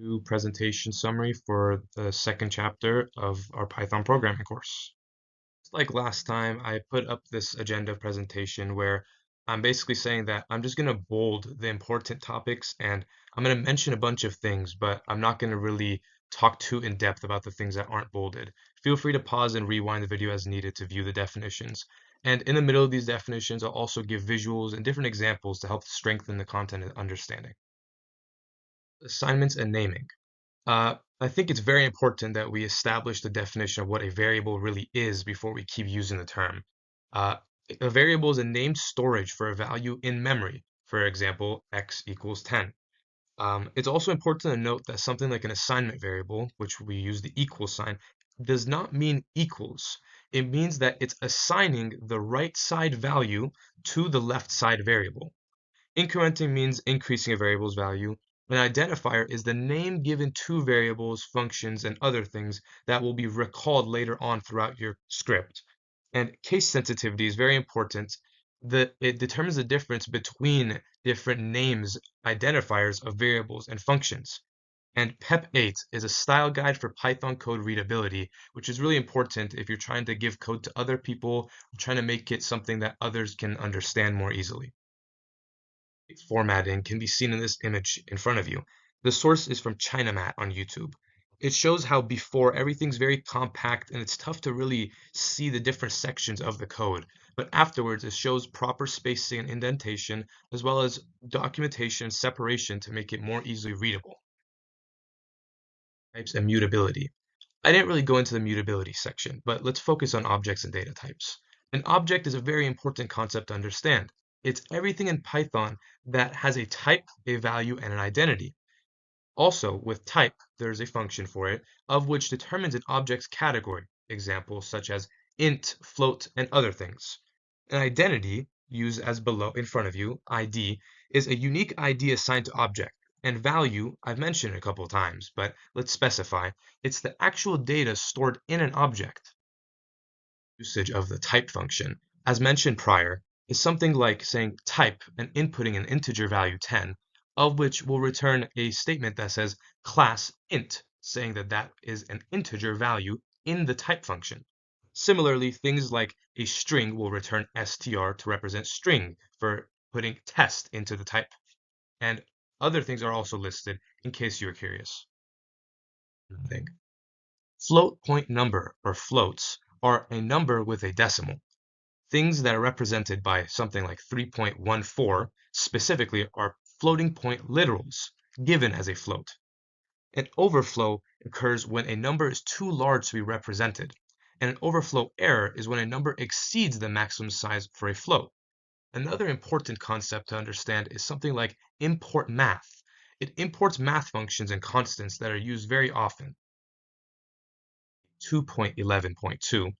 New presentation summary for the second chapter of our Python programming course. Just like last time, I put up this agenda presentation where I'm basically saying that I'm just going to bold the important topics and I'm going to mention a bunch of things, but I'm not going to really talk too in depth about the things that aren't bolded. Feel free to pause and rewind the video as needed to view the definitions. And in the middle of these definitions, I'll also give visuals and different examples to help strengthen the content and understanding. Assignments and naming. I think it's very important that we establish the definition of what a variable really is before we keep using the term. Uh, a variable is a named storage for a value in memory. For example, x equals 10. It's also important to note that something like an assignment variable, which we use the equal sign, does not mean equals. It means that it's assigning the right side value to the left side variable. Incrementing means increasing a variable's value. An identifier is the name given to variables, functions, and other things that will be recalled later on throughout your script. And case sensitivity is very important. It determines the difference between different names, identifiers of variables and functions. And PEP 8 is a style guide for Python code readability, which is really important if you're trying to give code to other people, trying to make it something that others can understand more easily. Formatting can be seen in this image in front of you. The source is from ChinaMat on YouTube. It shows how before everything's very compact and it's tough to really see the different sections of the code. But afterwards, it shows proper spacing and indentation, as well as documentation and separation to make it more easily readable. Types and mutability. I didn't really go into the mutability section, but let's focus on objects and data types. An object is a very important concept to understand. It's everything in Python that has a type, a value, and an identity. Also, with type, there's a function for it, of which determines an object's category, examples such as int, float, and other things. An identity, used as below in front of you, ID, is a unique ID assigned to object. And value, I've mentioned it a couple of times, but let's specify. It's the actual data stored in an object. Usage of the type function, as mentioned prior, is something like saying type and inputting an integer value 10, of which will return a statement that says class int, saying that that is an integer value in the type function. Similarly, things like a string will return str to represent string for putting test into the type. And other things are also listed in case you are curious. Float point number, or floats, are a number with a decimal. Things that are represented by something like 3.14 specifically are floating point literals, given as a float. An overflow occurs when a number is too large to be represented, and an overflow error is when a number exceeds the maximum size for a float. Another important concept to understand is something like import math. It imports math functions and constants that are used very often. 2.11.2,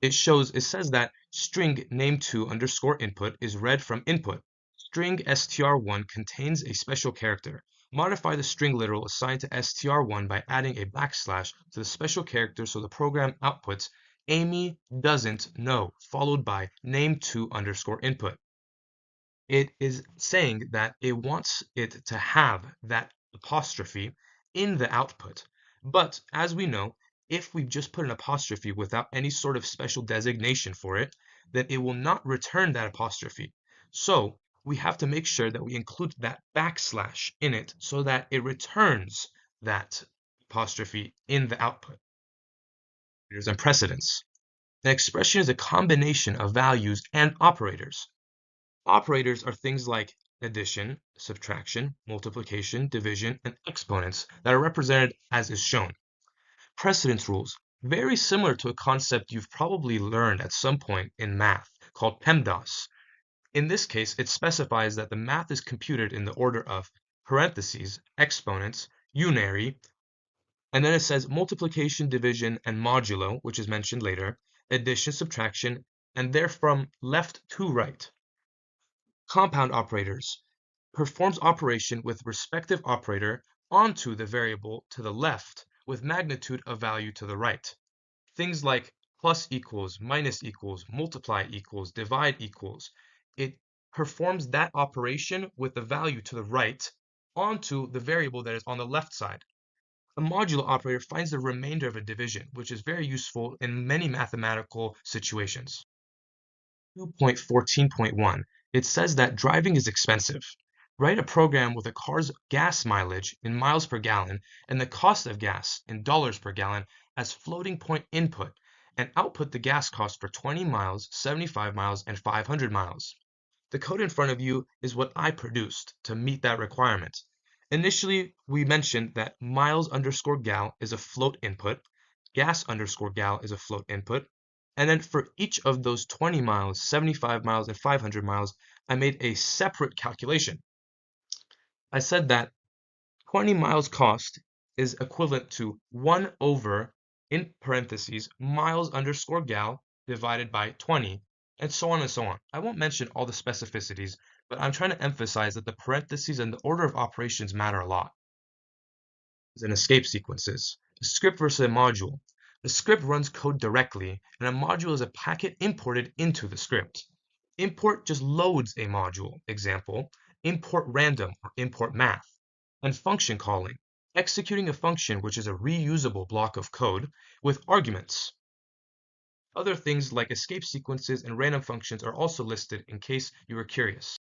it says that string name2 underscore input is read from input. String str1 contains a special character. Modify the string literal assigned to str1 by adding a backslash to the special character so the program outputs Amy doesn't know, followed by name2 underscore input. It is saying that it wants it to have that apostrophe in the output. But as we know, if we just put an apostrophe without any sort of special designation for it, then it will not return that apostrophe. So we have to make sure that we include that backslash in it so that it returns that apostrophe in the output. And precedence. An expression is a combination of values and operators. Operators are things like addition, subtraction, multiplication, division, and exponents that are represented as is shown. Precedence rules, very similar to a concept you've probably learned at some point in math called PEMDAS. In this case, it specifies that the math is computed in the order of parentheses, exponents, unary, and then it says multiplication, division, and modulo, which is mentioned later, addition, subtraction, and they're from left to right. Compound operators performs operation with respective operator onto the variable to the left with magnitude of value to the right. Things like plus equals, minus equals, multiply equals, divide equals. It performs that operation with the value to the right onto the variable that is on the left side. A modulo operator finds the remainder of a division, which is very useful in many mathematical situations. 2.14.1, it says that driving is expensive. Write a program with a car's gas mileage in miles per gallon and the cost of gas in dollars per gallon as floating point input, and output the gas cost for 20 miles, 75 miles, and 500 miles. The code in front of you is what I produced to meet that requirement. Initially, we mentioned that miles_gal is a float input, gas_gal is a float input, and then for each of those 20 miles, 75 miles, and 500 miles, I made a separate calculation. I said that 20 miles cost is equivalent to 1 over, in parentheses, miles_gal divided by 20, and so on and so on. I won't mention all the specificities, but I'm trying to emphasize that the parentheses and the order of operations matter a lot. And escape sequences. A script versus a module. The script runs code directly, and a module is a packet imported into the script. Import just loads a module, example, import random or import math. And function calling, executing a function which is a reusable block of code with arguments. Other things like escape sequences and random functions are also listed in case you were curious.